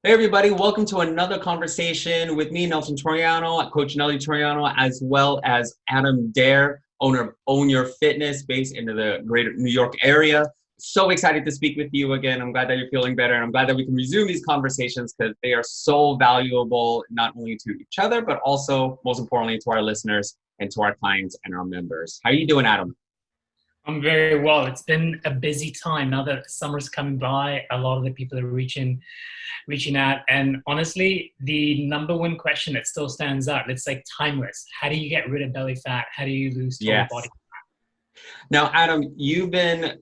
Hey everybody, welcome to another conversation with me, Nelson Toriano, Coach Nelly Toriano, as well as Adam Dare, owner of Own Your Fitness, based in the greater New York area. So excited to speak with you again. I'm glad that you're feeling better, and I'm glad that we can resume these conversations because they are so valuable, not only to each other, but also, most importantly, to our listeners and to our clients and our members. How are you doing, Adam? I'm very well. It's been a busy time now that summer's coming by. A lot of the people are reaching out, and honestly, the number one question that still stands out, it's like timeless. How do you get rid of belly fat? How do you lose total body? Yes. Now, Adam, you've had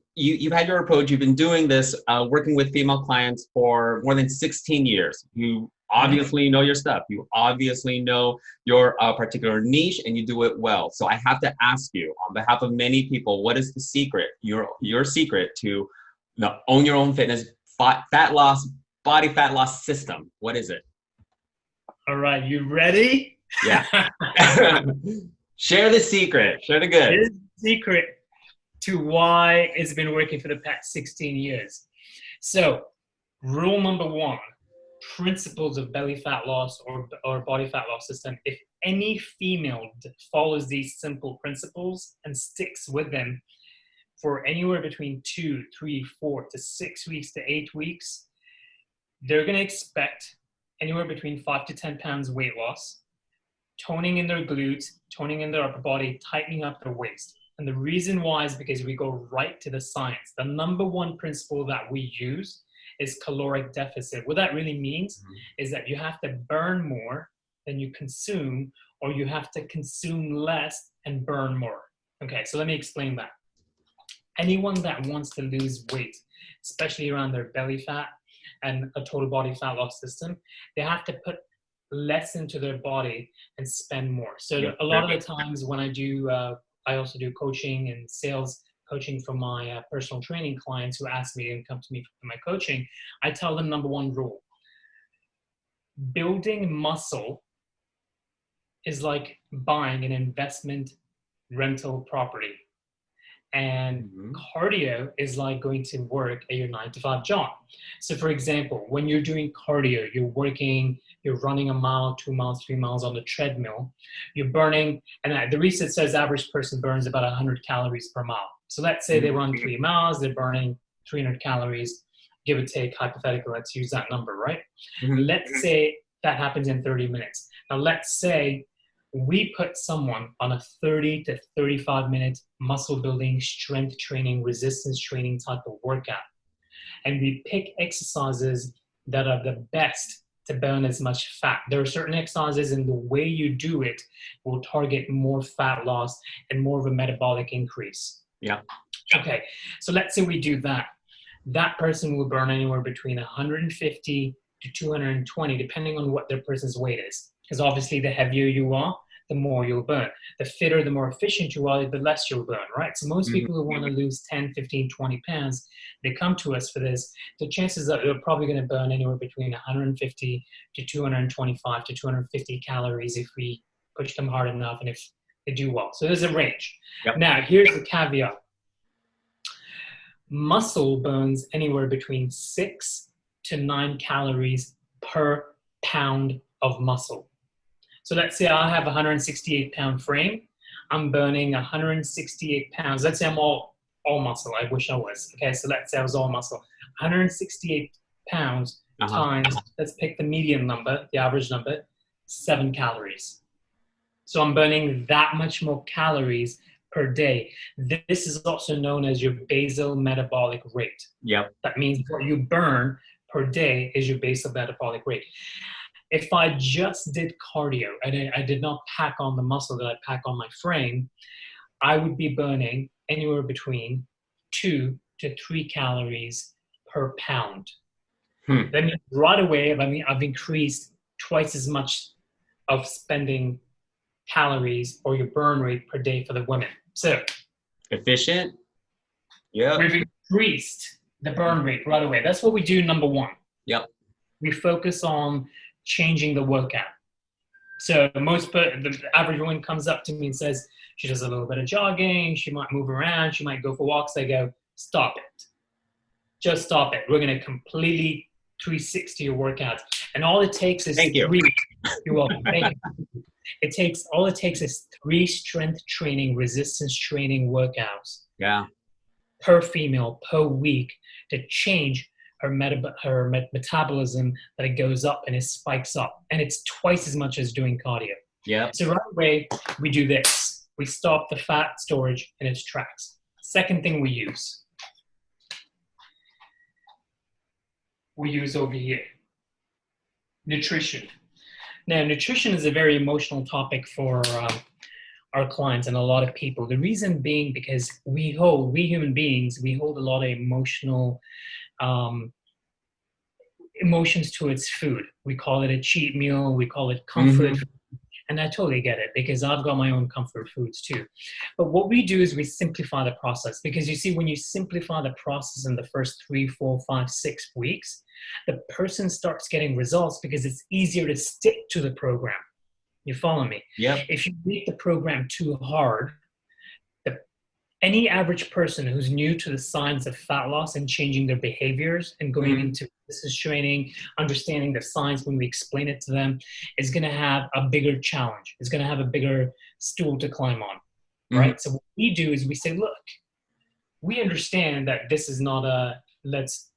your approach. You've been doing this, working with female clients for more than 16 years. You Mhm. obviously know your stuff. You obviously know your particular niche, and you do it well. So I have to ask you, on behalf of many people, what is the secret? Your secret to own your own fitness, fat loss, body fat loss system. What is it? All right, you ready? Yeah. Share the secret. Share the goods. Here's the secret to why it's been working for the past 16 years. So, rule number one, principles of belly fat loss or body fat loss system. If any female follows these simple principles and sticks with them for anywhere between 2, 3, 4 to 6 weeks to 8 weeks, they're going to expect anywhere between 5 to 10 pounds weight loss, toning in their glutes, toning in their upper body, tightening up their waist. And the reason why is because we go right to the science. The number one principle that we use is caloric deficit. What that really means is that you have to burn more than you consume, or you have to consume less and burn more. Okay, so let me explain that. Anyone that wants to lose weight, especially around their belly fat and a total body fat loss system, they have to put less into their body and spend more. So Yeah, a lot of perfect. the times when I also do coaching and sales coaching for my personal training clients who ask me and come to me for my coaching, I tell them number one rule: building muscle is like buying an investment rental property. And Mhm. cardio is like going to work at your 9 to 5 job. So, for example, when you're doing cardio, you're running a mile, 2 miles, 3 miles on the treadmill, you're burning, and the research says average person burns about 100 calories per mile. So, let's say they Mhm. run 3 miles, they're burning 300 calories, give or take, hypothetical, let's use that number, right? Mhm. Let's say that happens in 30 minutes. Now, let's say we put someone on a 30 to 35-minute muscle building, strength training, resistance training type of workout. And we pick exercises that are the best to burn as much fat. There are certain exercises, and the way you do it will target more fat loss and more of a metabolic increase. Yeah. Okay, so let's say we do that. That person will burn anywhere between 150 to 220, depending on what their person's weight is. Because obviously, the heavier you are, the more you'll burn. The fitter, the more efficient you are, the less you'll burn, right? So most Mhm. people who want to lose 10, 15, 20 pounds, they come to us for this. The chances that they're probably going to burn anywhere between 150 to 225 to 250 calories if we push them hard enough and if they do well. So there's a range. Yep. Now, here's the caveat. Muscle burns anywhere between 6 to 9 calories per pound of muscle. So let's say I have a 168-pound frame. I'm burning 168 pounds. Let's say I'm all muscle. I wish I was. Okay, so let's say I was all muscle. 168 pounds Uh-huh. times, let's pick the median number, the average number, 7 calories. So I'm burning that much more calories per day. This is also known as your basal metabolic rate. Yep. That means what you burn per day is your basal metabolic rate. If I just did cardio and I did not pack on the muscle that I pack on my frame, I would be burning anywhere between 2 to 3 calories per pound. Hmm. That means right away, I've increased twice as much of spending calories or your burn rate per day for the women. So Efficient. Yep. we've increased the burn rate right away. That's what we do, number one. Yep. We focus on changing the workout. So the average woman comes up to me and says she does a little bit of jogging, she might move around, she might go for walks. I go, stop it. Just stop it. We're going to completely 360 of workouts. And all it takes is Thank you. three. You're welcome. Thank you. All it takes is 3 strength training, resistance training workouts Yeah. per female per week to change her metabolism, that it goes up and it spikes up. And it's twice as much as doing cardio. Yeah. So right away, we do this. We stop the fat storage in its tracks. Second thing we use over here, nutrition. Now, nutrition is a very emotional topic for our clients and a lot of people. The reason being because we human beings, we hold a lot of emotions towards food. We call it a cheat meal. We call it comfort food. And I totally get it because I've got my own comfort foods too. But what we do is we simplify the process, because you see, when you simplify the process in the first 3, 4, 5, 6 weeks, the person starts getting results because it's easier to stick to the program. You follow me? Yeah. If you make the program too hard, any average person who's new to the science of fat loss and changing their behaviors and going into business training, understanding the science when we explain it to them, is going to have a bigger challenge. It's going to have a bigger stool to climb on, right? So what we do is we say, look, we understand that this is not a let's